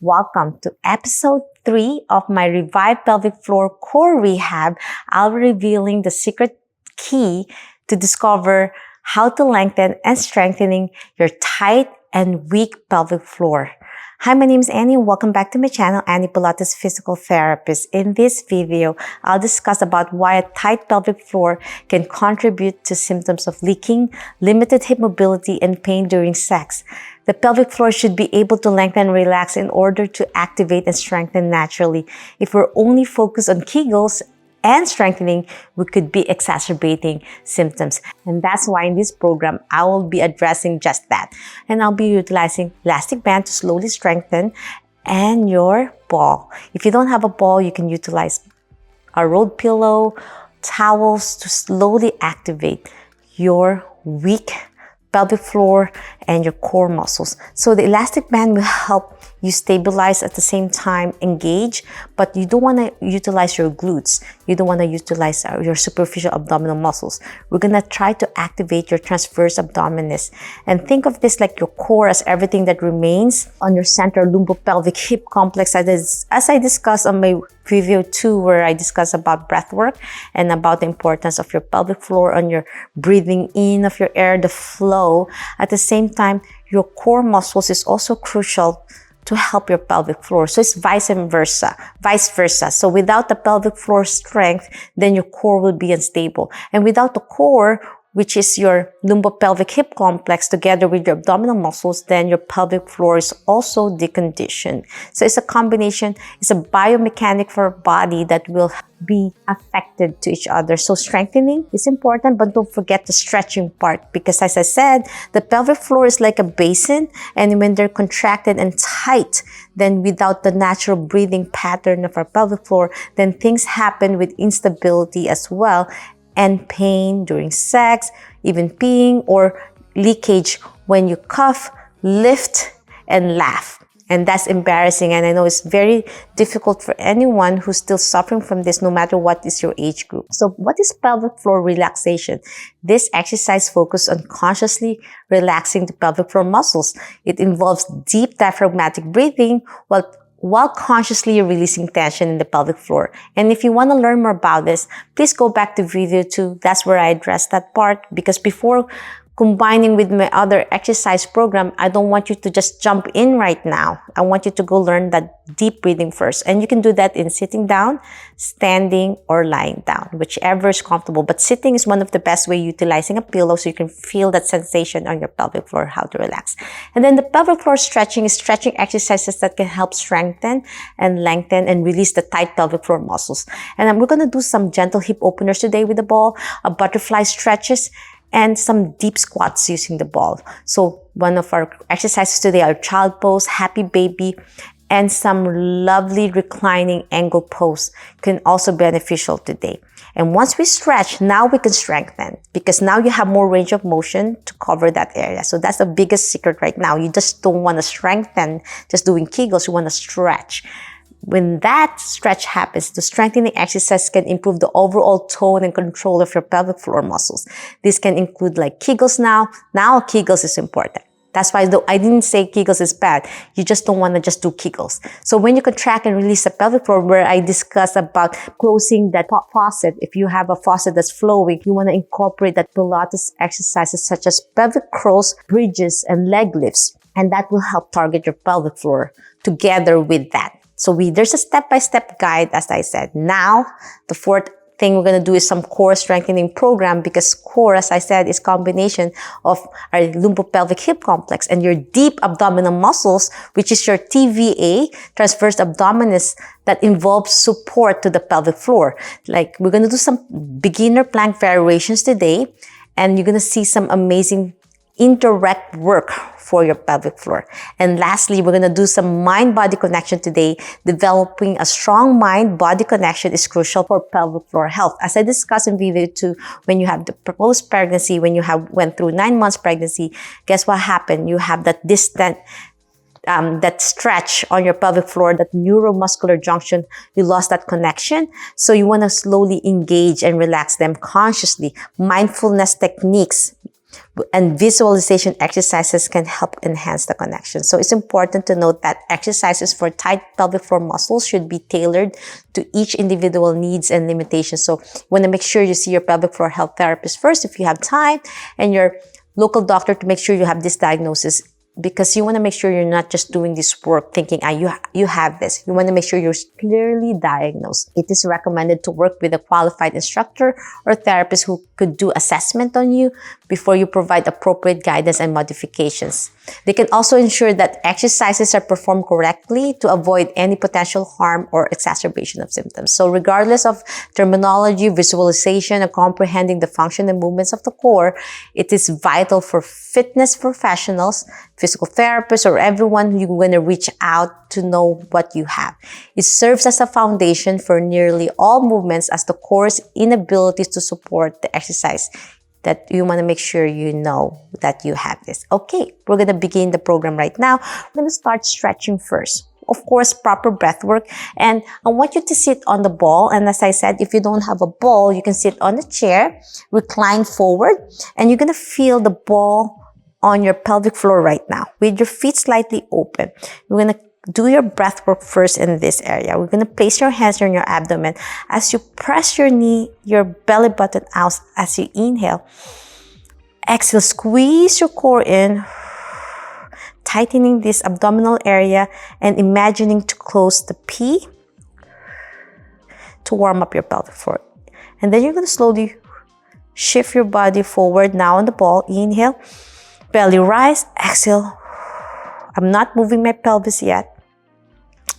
Welcome to episode 3 of my Revive Pelvic Floor Core Rehab. I'll be revealing the secret key to discover how to lengthen and strengthening your tight and weak pelvic floor. Hi, my name is Annie and welcome back to my channel, Annie Pilates Physical Therapist. In this video, I'll discuss about why a tight pelvic floor can contribute to symptoms of leaking, limited hip mobility, and pain during sex. The pelvic floor should be able to lengthen and relax in order to activate and strengthen naturally. If we're only focused on Kegels and strengthening, we could be exacerbating symptoms. And that's why in this program, I will be addressing just that. And I'll be utilizing elastic band to slowly strengthen and your ball. If you don't have a ball, you can utilize a rolled pillow, towels to slowly activate your weak pelvic floor and your core muscles. So the elastic band will help you stabilize at the same time, engage, but you don't want to utilize your glutes. You don't want to utilize your superficial abdominal muscles. We're going to try to activate your transverse abdominis. And think of this like your core as everything that remains on your central lumbopelvic hip complex, as I discussed on my video 2, where I discuss about breath work and about the importance of your pelvic floor on your breathing in of your air, the flow. At the same time, your core muscles is also crucial to help your pelvic floor. So it's vice versa. So without the pelvic floor strength, then your core will be unstable. And without the core, which is your lumbopelvic hip complex together with your abdominal muscles, then your pelvic floor is also deconditioned. So it's a combination, it's a biomechanic for a body that will be affected to each other. So strengthening is important, but don't forget the stretching part, because as I said, the pelvic floor is like a basin, and when they're contracted and tight, then without the natural breathing pattern of our pelvic floor, then things happen with instability as well, and pain during sex, even peeing, or leakage when you cough, lift, and laugh. And that's embarrassing, and I know it's very difficult for anyone who's still suffering from this, no matter what is your age group. So what is pelvic floor relaxation? This exercise focuses on consciously relaxing the pelvic floor muscles. It involves deep diaphragmatic breathing while consciously releasing tension in the pelvic floor. And if you want to learn more about this, please go back to video 2. That's where I address that part, because before combining with my other exercise program, I don't want you to just jump in right now. I want you to go learn that deep breathing first. And you can do that in sitting down, standing, or lying down, whichever is comfortable. But sitting is one of the best way, utilizing a pillow so you can feel that sensation on your pelvic floor, how to relax. And then the pelvic floor stretching is stretching exercises that can help strengthen and lengthen and release the tight pelvic floor muscles. And we're going to do some gentle hip openers today with the ball, butterfly stretches, and some deep squats using the ball. So one of our exercises today are child pose, happy baby, and some lovely reclining angle pose can also be beneficial today. And once we stretch, now we can strengthen, because now you have more range of motion to cover that area. So that's the biggest secret right now. You just don't want to strengthen just doing Kegels, you want to stretch. When that stretch happens, the strengthening exercise can improve the overall tone and control of your pelvic floor muscles. This can include like Kegels now. Now Kegels is important. That's why though I didn't say Kegels is bad. You just don't want to just do Kegels. So when you contract and release the pelvic floor, where I discuss about closing that faucet, if you have a faucet that's flowing, you want to incorporate that Pilates exercises such as pelvic curls, bridges, and leg lifts. And that will help target your pelvic floor together with that. So there's a step-by-step guide, as I said. Now, the fourth thing we're going to do is some core strengthening program, because core, as I said, is combination of our lumbopelvic hip complex and your deep abdominal muscles, which is your TVA, transverse abdominis, that involves support to the pelvic floor. Like, we're going to do some beginner plank variations today, and you're going to see some amazing indirect work for your pelvic floor. And lastly, we're going to do some mind-body connection today. Developing a strong mind-body connection is crucial for pelvic floor health. As I discussed in video 2, when you have the proposed pregnancy, when you went through 9 months pregnancy, guess what happened? You have that distant that stretch on your pelvic floor, that neuromuscular junction, you lost that connection. So you want to slowly engage and relax them consciously. Mindfulness techniques And visualization exercises can help enhance the connection. So it's important to note that exercises for tight pelvic floor muscles should be tailored to each individual needs and limitations. So you want to make sure you see your pelvic floor health therapist first if you have time, and your local doctor to make sure you have this diagnosis, because you want to make sure you're not just doing this work thinking, you have this. You want to make sure you're clearly diagnosed. It is recommended to work with a qualified instructor or therapist who could do assessment on you before you provide appropriate guidance and modifications. They can also ensure that exercises are performed correctly to avoid any potential harm or exacerbation of symptoms. So regardless of terminology, visualization, or comprehending the function and movements of the core, it is vital for fitness professionals, physical therapists, or everyone you're going to reach out to know what you have. It serves as a foundation for nearly all movements, as the core's inabilities to support the exercise, that you want to make sure you know that you have this. Okay, we're going to begin the program right now. We're going to start stretching first. Of course, proper breath work. And I want you to sit on the ball. And as I said, if you don't have a ball, you can sit on a chair, recline forward, and you're going to feel the ball on your pelvic floor right now with your feet slightly open. You're going to do your breath work first in this area. We're going to place your hands on your abdomen as you press your knee, your belly button out as you inhale. Exhale, squeeze your core in, tightening this abdominal area and imagining to close the P to warm up your pelvic floor. And then you're going to slowly shift your body forward now on the ball. Inhale, belly rise, exhale. I'm not moving my pelvis yet.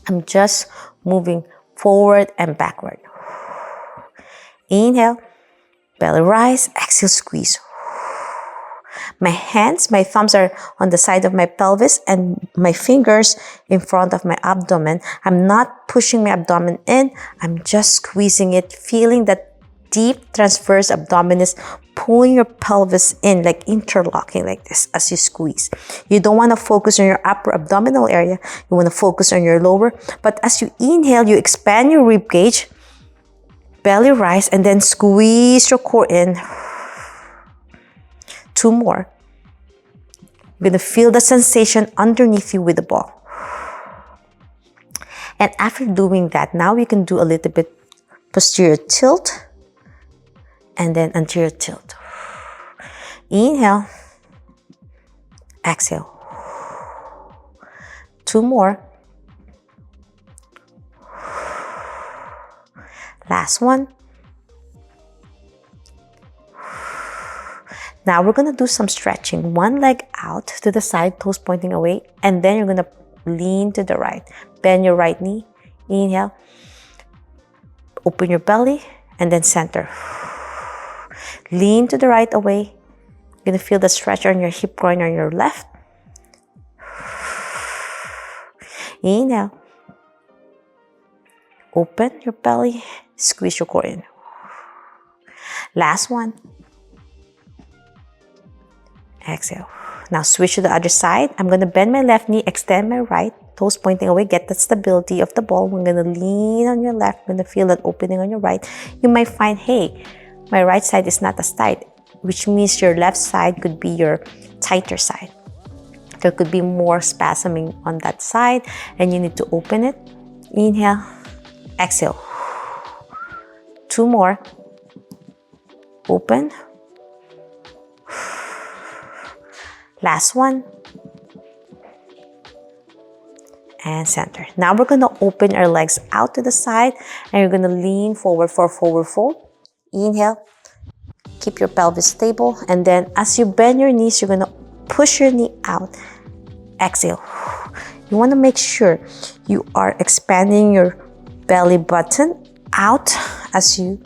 I'm just moving forward and backward. Inhale, belly rise, exhale, squeeze. My hands, my thumbs are on the side of my pelvis and my fingers in front of my abdomen. I'm not pushing my abdomen in. I'm just squeezing it, feeling that deep transverse abdominis, pulling your pelvis in, like interlocking like this as you squeeze. You don't want to focus on your upper abdominal area. You want to focus on your lower. But as you inhale, you expand your rib cage, belly rise, and then squeeze your core in. 2 more. You're going to feel the sensation underneath you with the ball. And after doing that, now you can do a little bit posterior tilt and then anterior tilt. Inhale, exhale. 2 more. Last one. Now we're going to do some stretching. One leg out to the side, toes pointing away, and then you're going to lean to the right. Bend your right knee. Inhale. Open your belly and then center. Lean to the right away. You're going to feel the stretch on your hip groin on your left. Inhale. Open your belly. Squeeze your core in. Last one. Exhale. Now switch to the other side. I'm going to bend my left knee, extend my right, toes pointing away, get the stability of the ball. I'm going to lean on your left. I'm going to feel that opening on your right. You might find, hey, my right side is not as tight, which means your left side could be your tighter side. There could be more spasming on that side and you need to open it. Inhale, exhale. 2 more. Open. Last one. And center. Now we're going to open our legs out to the side and you're going to lean forward for a forward fold. Inhale. Keep your pelvis stable. And then as you bend your knees, you're going to push your knee out. Exhale. You want to make sure you are expanding your belly button out as you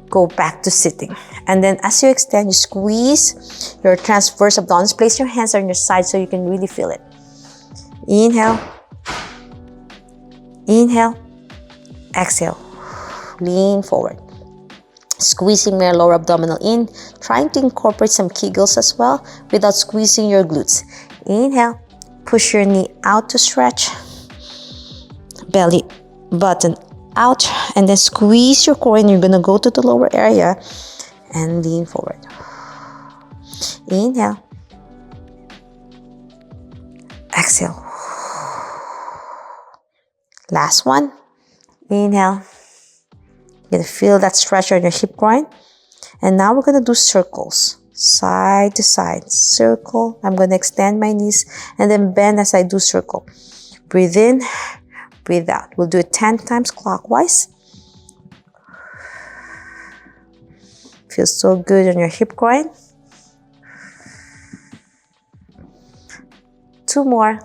go back to sitting. And then as you extend, you squeeze your transverse abdominis. Place your hands on your side so you can really feel it. Inhale. Inhale. Exhale. Lean forward. Squeezing your lower abdominal in. Trying to incorporate some Kegels as well without squeezing your glutes. Inhale. Push your knee out to stretch. Belly button out. And then squeeze your core in. You're going to go to the lower area and lean forward. Inhale. Exhale. Last one. Inhale. You're gonna feel that stretch on your hip groin. And now we're gonna do circles. Side to side. Circle. I'm gonna extend my knees and then bend as I do circle. Breathe in, breathe out. We'll do it 10 times clockwise. Feels so good on your hip groin. 2 more.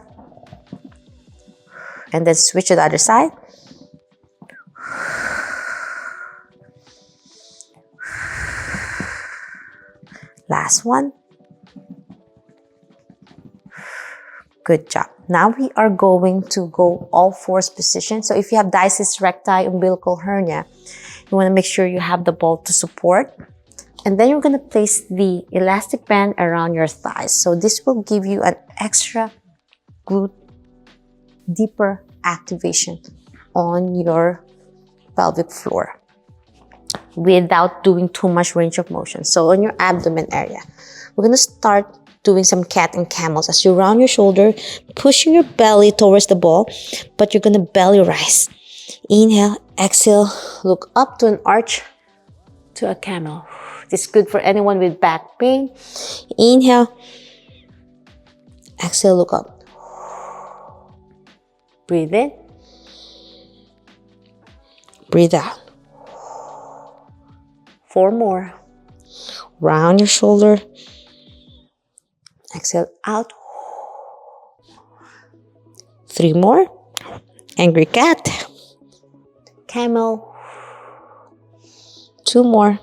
And then switch to the other side. Last one. Good job. Now we are going to go all fours position. So if you have discs recti umbilical hernia, you want to make sure you have the ball to support. And then you're going to place the elastic band around your thighs. So this will give you an extra glute, deeper activation on your pelvic floor without doing too much range of motion. So on your abdomen area, we're going to start doing some cat and camels as you round your shoulder, pushing your belly towards the ball, but you're going to belly rise. Inhale, exhale, look up to an arch to a camel. This is good for anyone with back pain. Inhale, exhale, look up. Breathe in, breathe out. 4 more. Round your shoulder. Exhale out. 3 more. Angry cat. Camel. 2 more.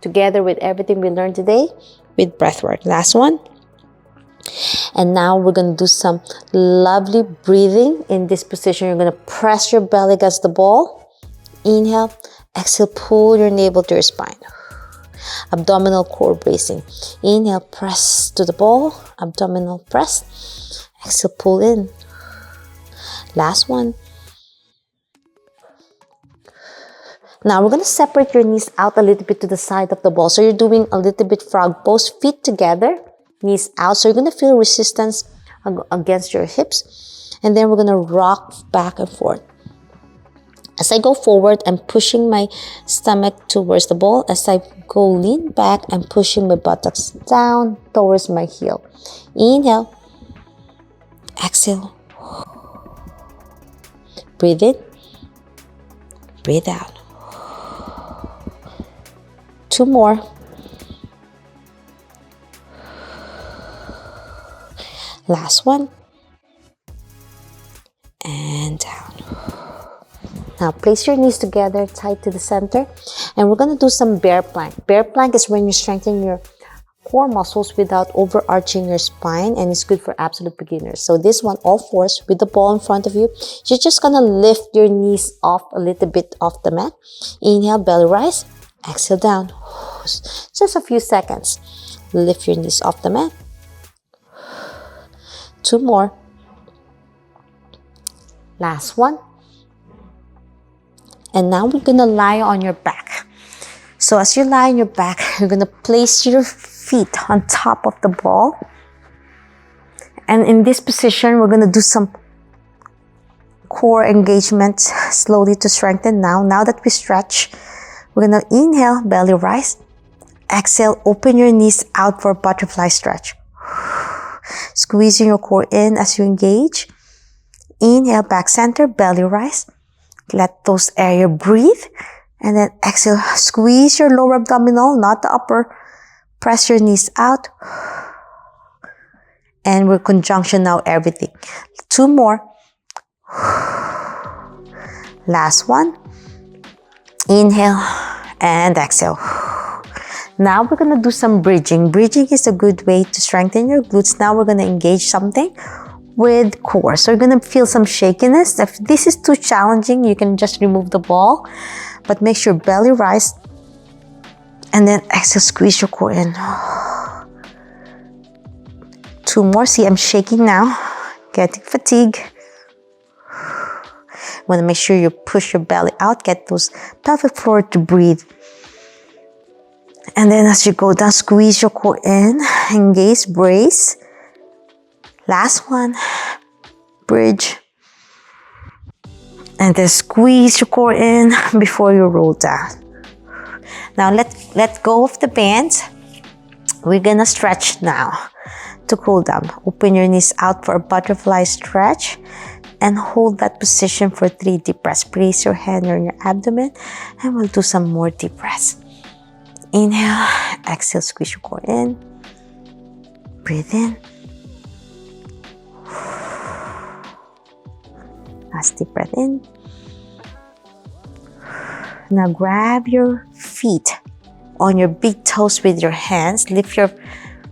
Together with everything we learned today with breath work. Last one. And now we're going to do some lovely breathing in this position. You're going to press your belly against the ball. Inhale. Exhale, pull your navel to your spine. Abdominal core bracing. Inhale, press to the ball. Abdominal press. Exhale, pull in. Last one. Now we're going to separate your knees out a little bit to the side of the ball. So you're doing a little bit frog pose, feet together, knees out. So you're going to feel resistance against your hips. And then we're going to rock back and forth. As I go forward, I'm pushing my stomach towards the ball. As I go lean back, I'm pushing my buttocks down towards my heel. Inhale. Exhale. Breathe in. Breathe out. 2 more. Last one. And down. Now place your knees together, tight to the center. And we're going to do some bear plank. Bear plank is when you strengthen your core muscles without overarching your spine. And it's good for absolute beginners. So this one, all fours with the ball in front of you. You're just going to lift your knees off a little bit off the mat. Inhale, belly rise. Exhale down. Just a few seconds. Lift your knees off the mat. 2 more. Last one. And now we're going to lie on your back. So as you lie on your back, you're going to place your feet on top of the ball. And in this position, we're going to do some core engagement slowly to strengthen. Now that we stretch, we're going to inhale, belly rise. Exhale, open your knees out for a butterfly stretch. Squeezing your core in as you engage. Inhale, back center, belly rise. Let those areas breathe. And then exhale, squeeze your lower abdominal, not the upper. Press your knees out. And we're conjunction now everything. 2 more. Last one. Inhale and exhale. Now we're going to do some bridging. Bridging is a good way to strengthen your glutes. Now we're going to engage something with core. So you're going to feel some shakiness. If this is too challenging, you can just remove the ball. But make sure belly rise. And then exhale, squeeze your core in. 2 more. See, I'm shaking now. Getting fatigue. Want to make sure you push your belly out. Get those pelvic floor to breathe. And then as you go down, squeeze your core in, engage, brace. Last one, bridge. And then squeeze your core in before you roll down. Now let go of the bands. We're gonna stretch now to cool down. Open your knees out for a butterfly stretch and hold that position for 3 deep breaths. Place your hand on your abdomen and we'll do some more deep breaths. Inhale, exhale, squeeze your core in. Breathe in. Last deep breath in. Now grab your feet on your big toes with your hands. Lift your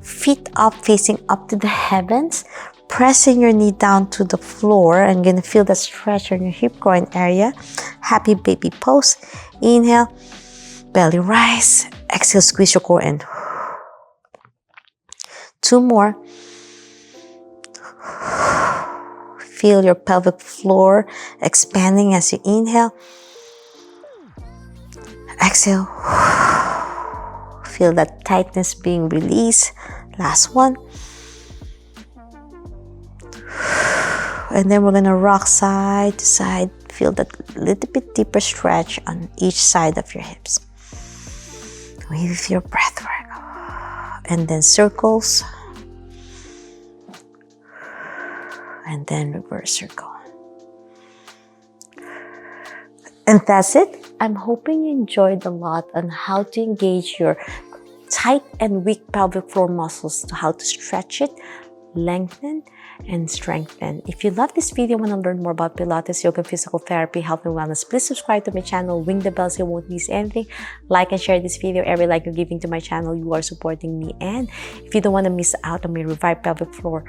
feet up, facing up to the heavens. Pressing your knee down to the floor and you're gonna feel the stretch on your hip groin area. Happy baby pose. Inhale, belly rise. Exhale, squeeze your core in. 2 more. Feel your pelvic floor expanding as you inhale. Exhale. Feel that tightness being released. Last one. And then we're gonna rock side to side. Feel that little bit deeper stretch on each side of your hips. With your breath work. And then circles. And then reverse circle. And that's it. I'm hoping you enjoyed a lot on how to engage your tight and weak pelvic floor muscles, to how to stretch it, lengthen, and strengthen. If you love this video and want to learn more about Pilates, yoga, physical therapy, health and wellness, please subscribe to my channel, ring the bell so you won't miss anything. Like and share this video. Every like you're giving to my channel, you are supporting me. And if you don't want to miss out on my Revive Pelvic Floor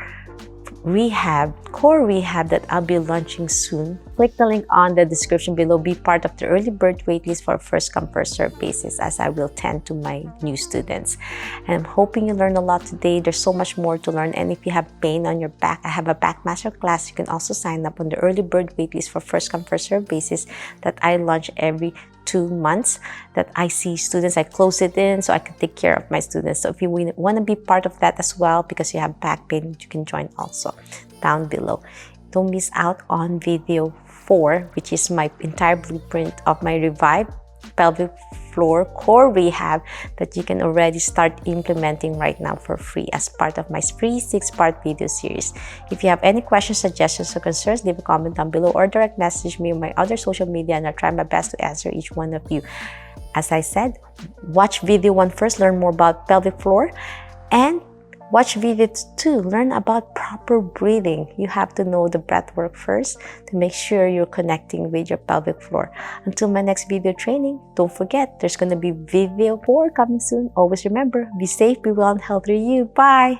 core rehab that I'll be launching soon, click the link on the description below. Be part of the early bird waitlist for a first come first serve basis, as I will tend to my new students. And I'm hoping you learned a lot today. There's so much more to learn. And if you have pain on your back, I have a back master class. You can also sign up on the early bird waitlist for first come first serve basis that I launch every 2 months, that I see students, I close it in so I can take care of my students. So if you want to be part of that as well, because you have back pain, you can join also down below. Don't miss out on video 4, which is my entire blueprint of my Revive Pelvic Floor core rehab that you can already start implementing right now for free as part of my free 6-part video series. If you have any questions, suggestions, or concerns, leave a comment down below or direct message me on my other social media and I'll try my best to answer each one of you. As I said, watch video 1 first, learn more about pelvic floor, and watch video 2, learn about proper breathing. You have to know the breath work first to make sure you're connecting with your pelvic floor. Until my next video training, don't forget, there's going to be video 4 coming soon. Always remember, be safe, be well, and healthy you. Bye!